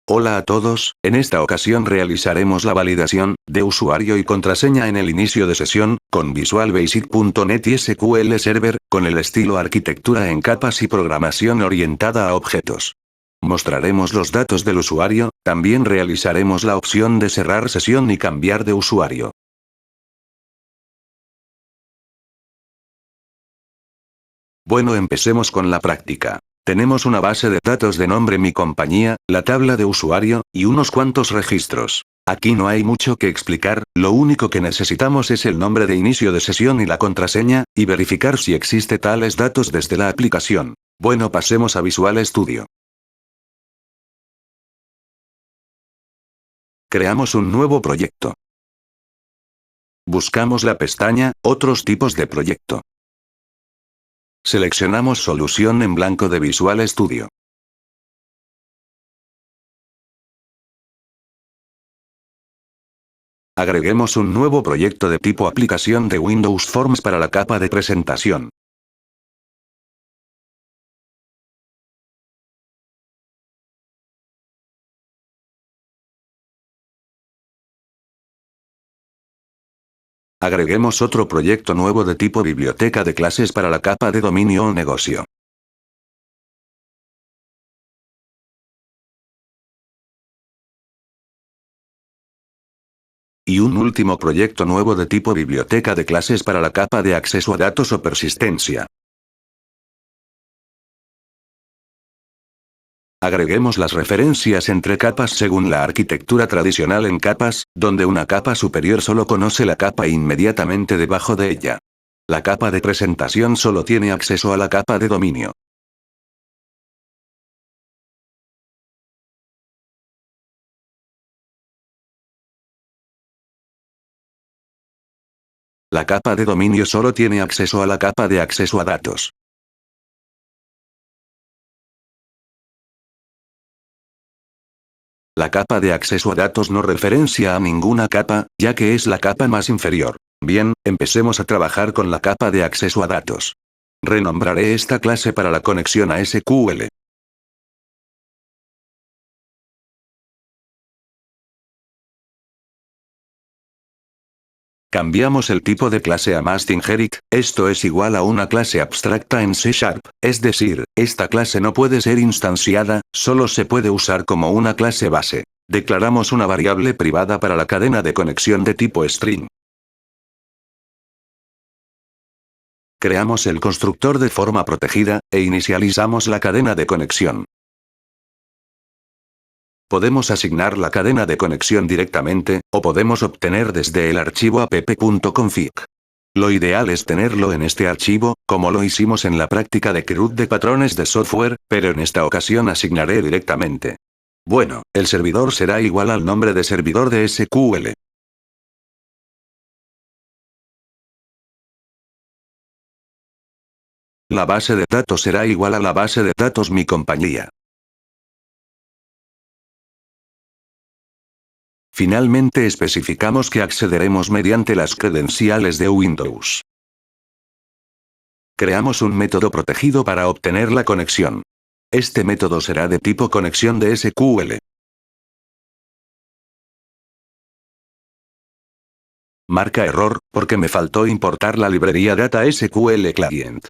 Hola a todos, en esta ocasión realizaremos la validación de usuario y contraseña en el inicio de sesión, con Visual Basic.NET y SQL Server, con el estilo arquitectura en capas y programación orientada a objetos. Mostraremos los datos del usuario, también realizaremos la opción de cerrar sesión y cambiar de usuario. Bueno, empecemos con la práctica. Tenemos una base de datos de nombre mi compañía, la tabla de usuario, y unos cuantos registros. Aquí no hay mucho que explicar, lo único que necesitamos es el nombre de inicio de sesión y la contraseña, y verificar si existe tales datos desde la aplicación. Bueno, pasemos a Visual Studio. Creamos un nuevo proyecto. Buscamos la pestaña, otros tipos de proyecto. Seleccionamos solución en blanco de Visual Studio. Agreguemos un nuevo proyecto de tipo aplicación de Windows Forms para la capa de presentación. Agreguemos otro proyecto nuevo de tipo biblioteca de clases para la capa de dominio o negocio. Y un último proyecto nuevo de tipo biblioteca de clases para la capa de acceso a datos o persistencia. Agreguemos las referencias entre capas según la arquitectura tradicional en capas, donde una capa superior solo conoce la capa inmediatamente debajo de ella. La capa de presentación solo tiene acceso a la capa de dominio. La capa de dominio solo tiene acceso a la capa de acceso a datos. La capa de acceso a datos no referencia a ninguna capa, ya que es la capa más inferior. Bien, empecemos a trabajar con la capa de acceso a datos. Renombraré esta clase para la conexión a SQL. Cambiamos el tipo de clase a Must Inherit, esto es igual a una clase abstracta en C#, es decir, esta clase no puede ser instanciada, solo se puede usar como una clase base. Declaramos una variable privada para la cadena de conexión de tipo string. Creamos el constructor de forma protegida, e inicializamos la cadena de conexión. Podemos asignar la cadena de conexión directamente, o podemos obtener desde el archivo app.config. Lo ideal es tenerlo en este archivo, como lo hicimos en la práctica de CRUD de patrones de software, pero en esta ocasión asignaré directamente. Bueno, el servidor será igual al nombre de servidor de SQL. La base de datos será igual a la base de datos mi compañía. Finalmente especificamos que accederemos mediante las credenciales de Windows. Creamos un método protegido para obtener la conexión. Este método será de tipo conexión de SQL. Marca error, porque me faltó importar la librería Data SQL Client.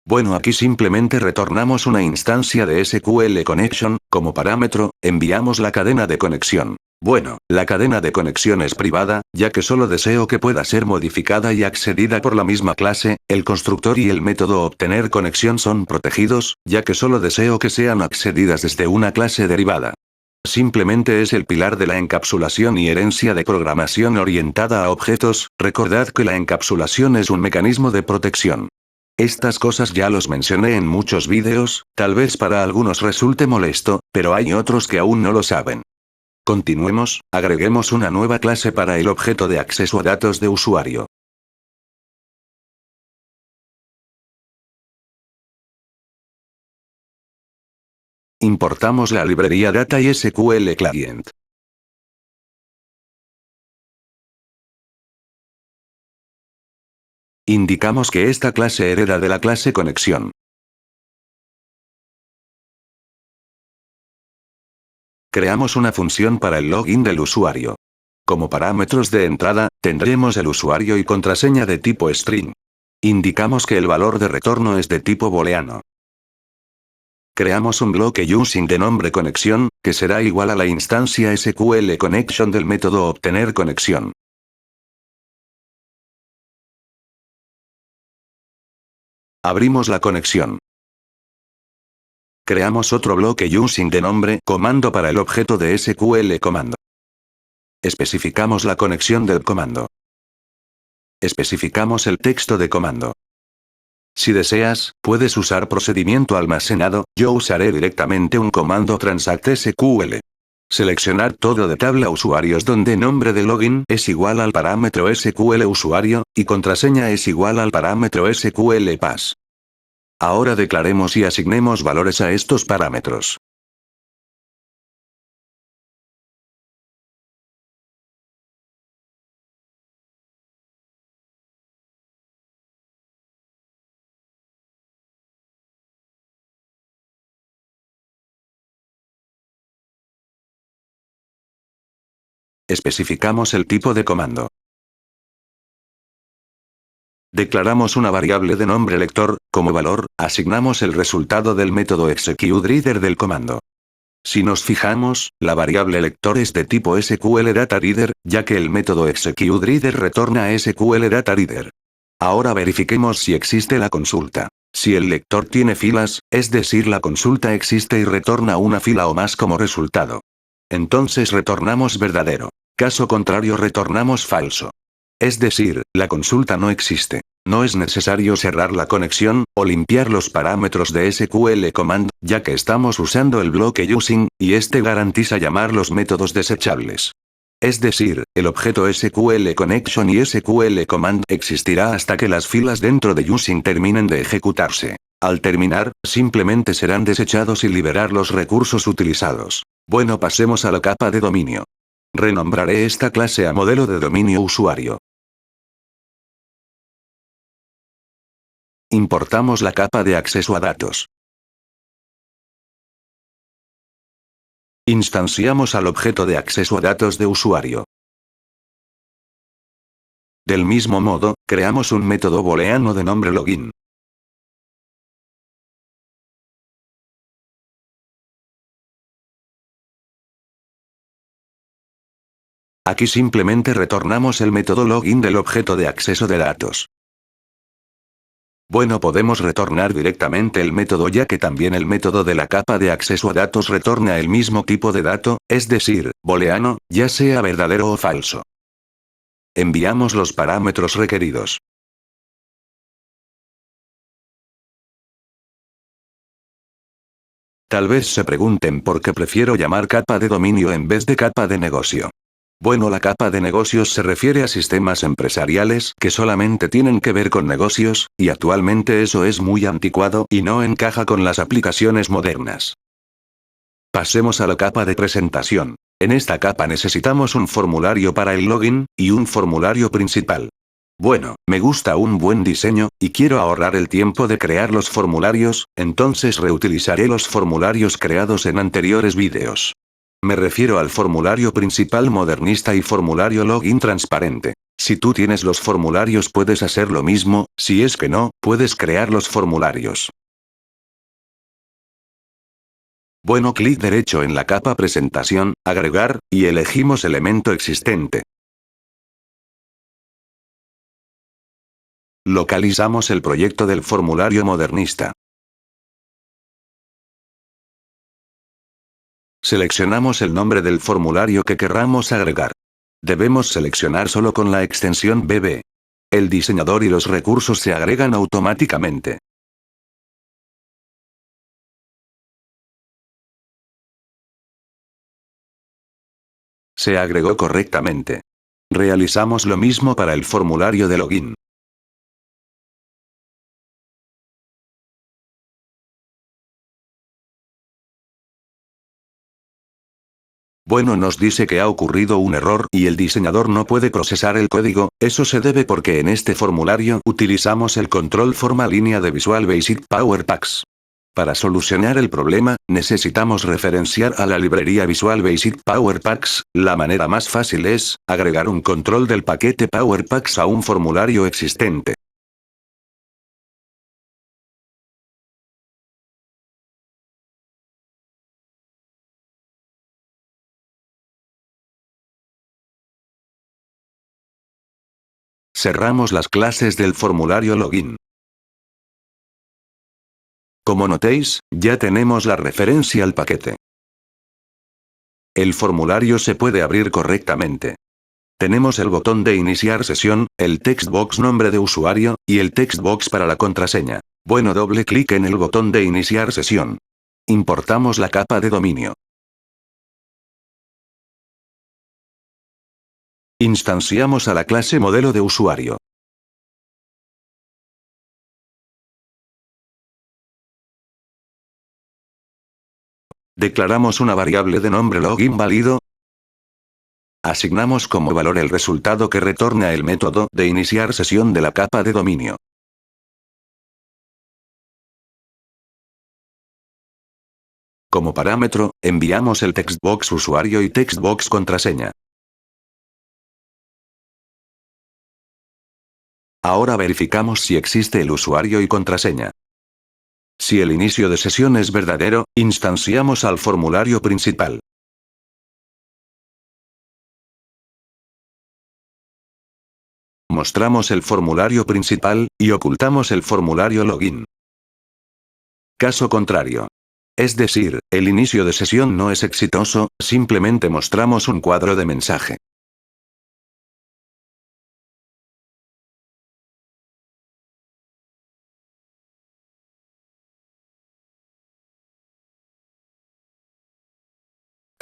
Bueno, aquí simplemente retornamos una instancia de SQL Connection, como parámetro, enviamos la cadena de conexión. Bueno, la cadena de conexión es privada, ya que solo deseo que pueda ser modificada y accedida por la misma clase, el constructor y el método obtener conexión son protegidos, ya que solo deseo que sean accedidas desde una clase derivada. Simplemente es el pilar de la encapsulación y herencia de programación orientada a objetos, recordad que la encapsulación es un mecanismo de protección. Estas cosas ya los mencioné en muchos vídeos, tal vez para algunos resulte molesto, pero hay otros que aún no lo saben. Continuemos, agreguemos una nueva clase para el objeto de acceso a datos de usuario. Importamos la librería Data y SQL Client. Indicamos que esta clase hereda de la clase conexión. Creamos una función para el login del usuario. Como parámetros de entrada, tendremos el usuario y contraseña de tipo string. Indicamos que el valor de retorno es de tipo booleano. Creamos un bloque using de nombre conexión, que será igual a la instancia SQL connection del método obtener conexión. Abrimos la conexión. Creamos otro bloque using de nombre comando para el objeto de SQL comando. Especificamos la conexión del comando. Especificamos el texto de comando. Si deseas, puedes usar procedimiento almacenado, yo usaré directamente un comando transact SQL. Seleccionar todo de tabla usuarios donde nombre de login es igual al parámetro SQL usuario, y contraseña es igual al parámetro SQL pass. Ahora declaremos y asignemos valores a estos parámetros. Especificamos el tipo de comando. Declaramos una variable de nombre lector, como valor, asignamos el resultado del método executeReader del comando. Si nos fijamos, la variable lector es de tipo SQLDataReader, ya que el método executeReader retorna SQLDataReader. Ahora verifiquemos si existe la consulta. Si el lector tiene filas, es decir la consulta existe y retorna una fila o más como resultado. Entonces retornamos verdadero. Caso contrario retornamos falso. Es decir, la consulta no existe. No es necesario cerrar la conexión, o limpiar los parámetros de SQL command, ya que estamos usando el bloque using, y este garantiza llamar los métodos desechables. Es decir, el objeto SQL connection y SQL command existirá hasta que las filas dentro de using terminen de ejecutarse. Al terminar, simplemente serán desechados y liberar los recursos utilizados. Bueno, pasemos a la capa de dominio. Renombraré esta clase a modelo de dominio usuario. Importamos la capa de acceso a datos. Instanciamos al objeto de acceso a datos de usuario. Del mismo modo, creamos un método booleano de nombre login. Aquí simplemente retornamos el método login del objeto de acceso de datos. Bueno, podemos retornar directamente el método ya que también el método de la capa de acceso a datos retorna el mismo tipo de dato, es decir, booleano, ya sea verdadero o falso. Enviamos los parámetros requeridos. Tal vez se pregunten por qué prefiero llamar capa de dominio en vez de capa de negocio. Bueno, la capa de negocios se refiere a sistemas empresariales que solamente tienen que ver con negocios, y actualmente eso es muy anticuado y no encaja con las aplicaciones modernas. Pasemos a la capa de presentación. En esta capa necesitamos un formulario para el login, y un formulario principal. Bueno, me gusta un buen diseño, y quiero ahorrar el tiempo de crear los formularios, entonces reutilizaré los formularios creados en anteriores vídeos. Me refiero al formulario principal modernista y formulario login transparente. Si tú tienes los formularios puedes hacer lo mismo, si es que no, puedes crear los formularios. Bueno, clic derecho en la capa presentación, agregar, y elegimos elemento existente. Localizamos el proyecto del formulario modernista. Seleccionamos el nombre del formulario que querramos agregar. Debemos seleccionar solo con la extensión BB. El diseñador y los recursos se agregan automáticamente. Se agregó correctamente. Realizamos lo mismo para el formulario de login. Bueno, nos dice que ha ocurrido un error y el diseñador no puede procesar el código, eso se debe porque en este formulario utilizamos el control forma línea de Visual Basic Power Packs. Para solucionar el problema, necesitamos referenciar a la librería Visual Basic Power Packs. La manera más fácil es agregar un control del paquete Power Packs a un formulario existente. Cerramos las clases del formulario login. Como notéis, ya tenemos la referencia al paquete. El formulario se puede abrir correctamente. Tenemos el botón de iniciar sesión, el textbox nombre de usuario, y el textbox para la contraseña. Bueno, doble clic en el botón de iniciar sesión. Importamos la capa de dominio. Instanciamos a la clase modelo de usuario. Declaramos una variable de nombre login válido. Asignamos como valor el resultado que retorna el método de iniciar sesión de la capa de dominio. Como parámetro, enviamos el textbox usuario y textbox contraseña. Ahora verificamos si existe el usuario y contraseña. Si el inicio de sesión es verdadero, instanciamos al formulario principal. Mostramos el formulario principal, y ocultamos el formulario login. Caso contrario. Es decir, el inicio de sesión no es exitoso, simplemente mostramos un cuadro de mensaje.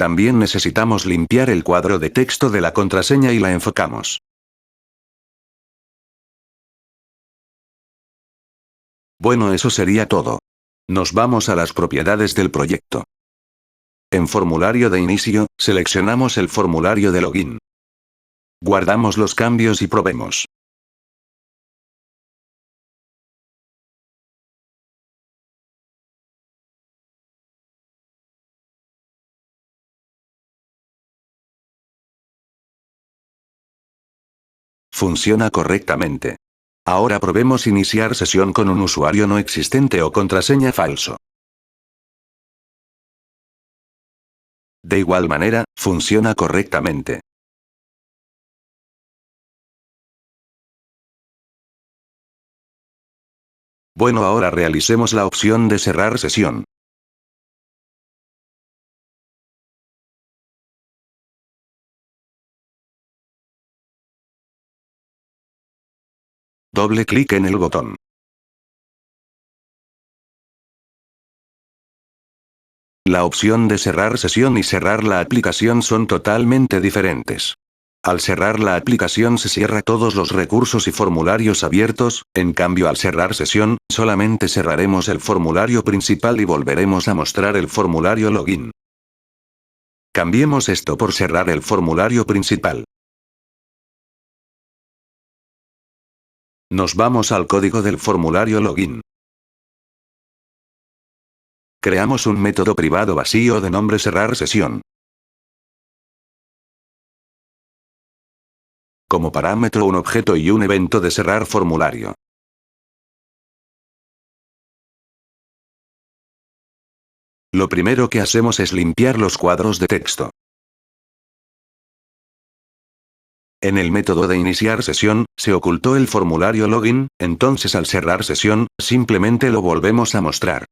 También necesitamos limpiar el cuadro de texto de la contraseña y la enfocamos. Bueno, eso sería todo. Nos vamos a las propiedades del proyecto. En formulario de inicio, seleccionamos el formulario de login. Guardamos los cambios y probemos. Funciona correctamente. Ahora probemos iniciar sesión con un usuario no existente o contraseña falso. De igual manera, funciona correctamente. Bueno, ahora realicemos la opción de cerrar sesión. Doble clic en el botón. La opción de cerrar sesión y cerrar la aplicación son totalmente diferentes. Al cerrar la aplicación se cierra todos los recursos y formularios abiertos, en cambio al cerrar sesión, solamente cerraremos el formulario principal y volveremos a mostrar el formulario login. Cambiemos esto por cerrar el formulario principal. Nos vamos al código del formulario login. Creamos un método privado vacío de nombre cerrar sesión. Como parámetro un objeto y un evento de cerrar formulario. Lo primero que hacemos es limpiar los cuadros de texto. En el método de iniciar sesión, se ocultó el formulario login, entonces al cerrar sesión, simplemente lo volvemos a mostrar.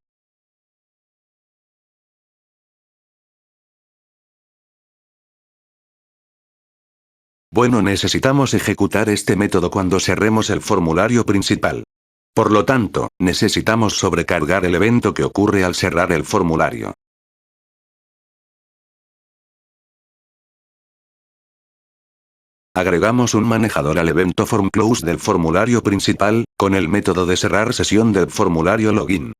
Bueno, necesitamos ejecutar este método cuando cerremos el formulario principal. Por lo tanto, necesitamos sobrecargar el evento que ocurre al cerrar el formulario. Agregamos un manejador al evento formClose del formulario principal, con el método de cerrar sesión del formulario login.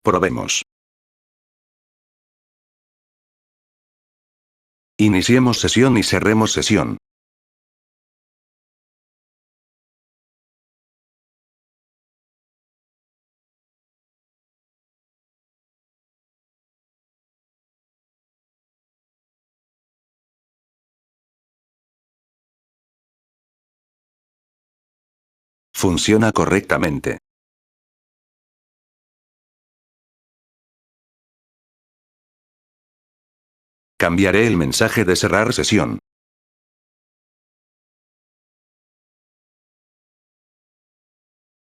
Probemos. Iniciemos sesión y cerremos sesión. funciona correctamente. Cambiaré el mensaje de cerrar sesión.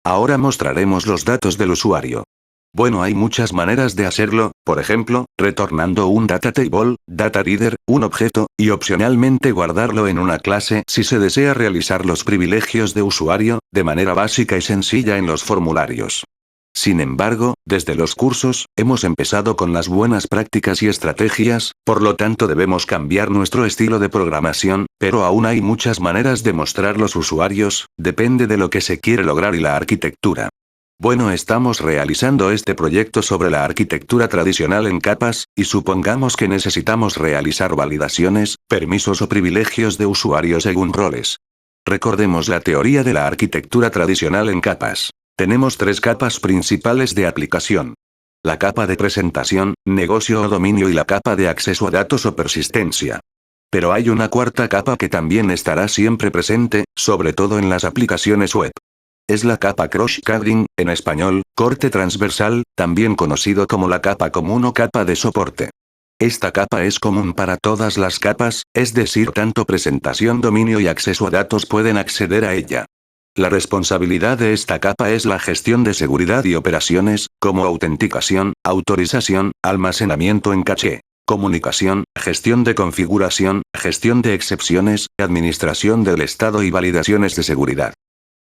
Ahora mostraremos los datos del usuario. Bueno, hay muchas maneras de hacerlo, por ejemplo, retornando un data table, data reader, un objeto, y opcionalmente guardarlo en una clase si se desea realizar los privilegios de usuario, de manera básica y sencilla en los formularios. Sin embargo, desde los cursos, hemos empezado con las buenas prácticas y estrategias, por lo tanto debemos cambiar nuestro estilo de programación, pero aún hay muchas maneras de mostrar los usuarios, depende de lo que se quiere lograr y la arquitectura. Bueno, estamos realizando este proyecto sobre la arquitectura tradicional en capas, y supongamos que necesitamos realizar validaciones, permisos o privilegios de usuario según roles. Recordemos la teoría de la arquitectura tradicional en capas. Tenemos tres capas principales de aplicación. La capa de presentación, negocio o dominio y la capa de acceso a datos o persistencia. Pero hay una cuarta capa que también estará siempre presente, sobre todo en las aplicaciones web. Es la capa cross-cutting, en español, corte transversal, también conocido como la capa común o capa de soporte. Esta capa es común para todas las capas, es decir, tanto presentación, dominio y acceso a datos pueden acceder a ella. La responsabilidad de esta capa es la gestión de seguridad y operaciones, como autenticación, autorización, almacenamiento en caché, comunicación, gestión de configuración, gestión de excepciones, administración del estado y validaciones de seguridad.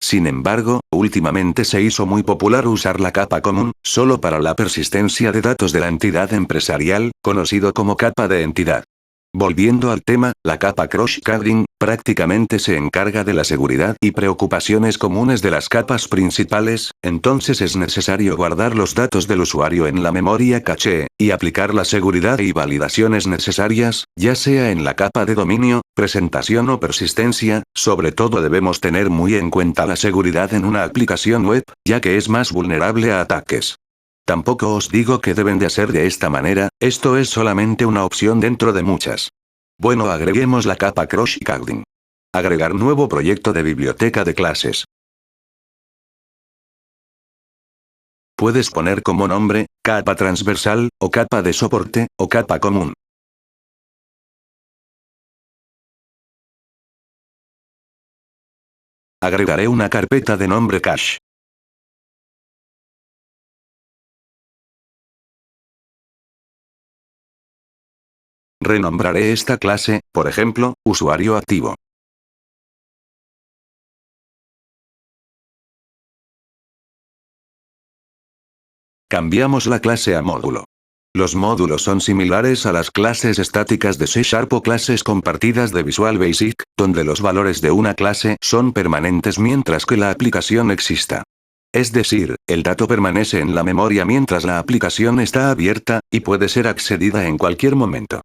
Sin embargo, últimamente se hizo muy popular usar la capa común, solo para la persistencia de datos de la entidad empresarial, conocido como capa de entidad. Volviendo al tema, la capa cross-cutting, prácticamente se encarga de la seguridad y preocupaciones comunes de las capas principales, entonces es necesario guardar los datos del usuario en la memoria caché, y aplicar la seguridad y validaciones necesarias, ya sea en la capa de dominio, presentación o persistencia, sobre todo debemos tener muy en cuenta la seguridad en una aplicación web, ya que es más vulnerable a ataques. Tampoco os digo que deben de hacer de esta manera, esto es solamente una opción dentro de muchas. Bueno, agreguemos la capa cross-cutting. Agregar nuevo proyecto de biblioteca de clases. Puedes poner como nombre, capa transversal, o capa de soporte, o capa común. Agregaré una carpeta de nombre cache. Renombraré esta clase, por ejemplo, usuario activo. Cambiamos la clase a módulo. Los módulos son similares a las clases estáticas de C# o clases compartidas de Visual Basic, donde los valores de una clase son permanentes mientras que la aplicación exista. Es decir, el dato permanece en la memoria mientras la aplicación está abierta, y puede ser accedida en cualquier momento.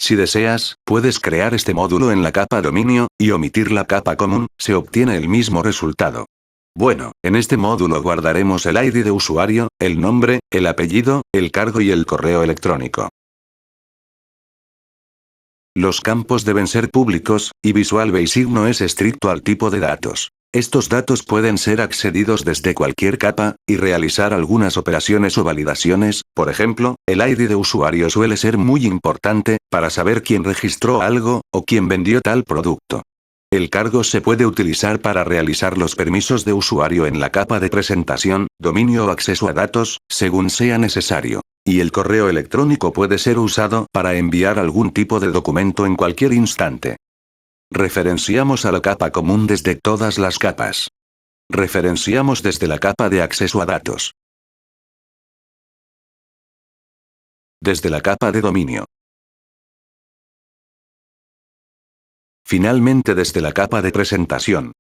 Si deseas, puedes crear este módulo en la capa dominio, y omitir la capa común, se obtiene el mismo resultado. Bueno, en este módulo guardaremos el ID de usuario, el nombre, el apellido, el cargo y el correo electrónico. Los campos deben ser públicos, y Visual Basic no es estricto al tipo de datos. Estos datos pueden ser accedidos desde cualquier capa, y realizar algunas operaciones o validaciones, por ejemplo, el ID de usuario suele ser muy importante, para saber quién registró algo, o quién vendió tal producto. El cargo se puede utilizar para realizar los permisos de usuario en la capa de presentación, dominio o acceso a datos, según sea necesario. Y el correo electrónico puede ser usado para enviar algún tipo de documento en cualquier instante. Referenciamos a la capa común desde todas las capas. Referenciamos desde la capa de acceso a datos. Desde la capa de dominio. Finalmente desde la capa de presentación.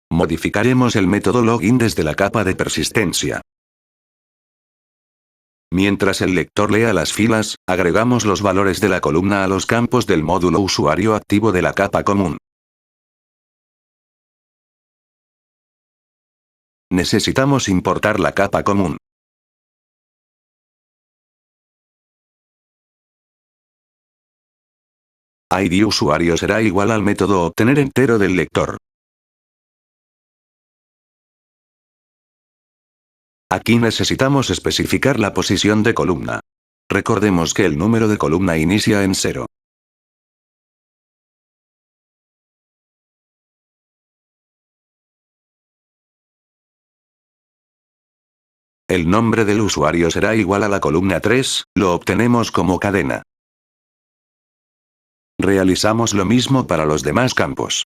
Modificaremos el método login desde la capa de persistencia. Mientras el lector lea las filas, agregamos los valores de la columna a los campos del módulo usuario activo de la capa común. Necesitamos importar la capa común. ID usuario será igual al método obtener entero del lector. Aquí necesitamos especificar la posición de columna. Recordemos que el número de columna inicia en 0. El nombre del usuario será igual a la columna 3, lo obtenemos como cadena. Realizamos lo mismo para los demás campos.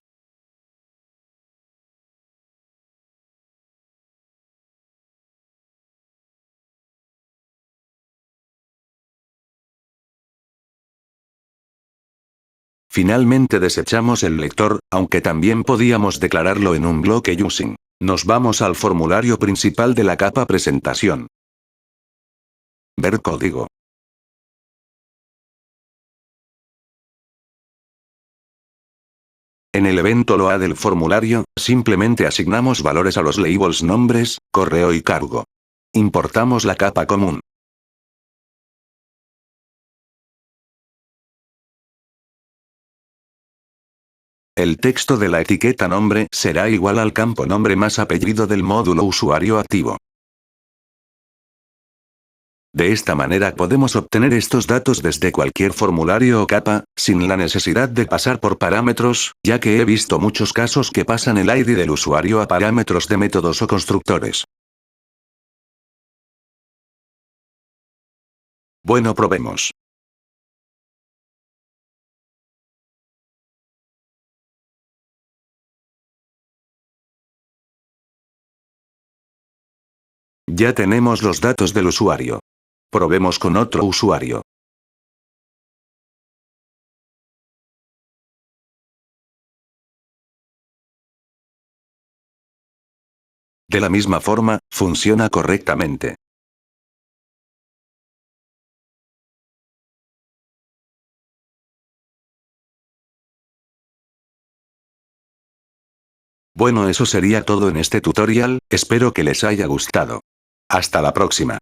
Finalmente desechamos el lector, aunque también podíamos declararlo en un bloque using. Nos vamos al formulario principal de la capa presentación. Ver código. En el evento LOA del formulario, simplemente asignamos valores a los labels nombres, correo y cargo. Importamos la capa común. El texto de la etiqueta nombre será igual al campo nombre más apellido del módulo usuario activo. De esta manera podemos obtener estos datos desde cualquier formulario o capa, sin la necesidad de pasar por parámetros, ya que he visto muchos casos que pasan el ID del usuario a parámetros de métodos o constructores. Bueno, probemos. Ya tenemos los datos del usuario. Probemos con otro usuario. De la misma forma, funciona correctamente. Bueno, eso sería todo en este tutorial, espero que les haya gustado. Hasta la próxima.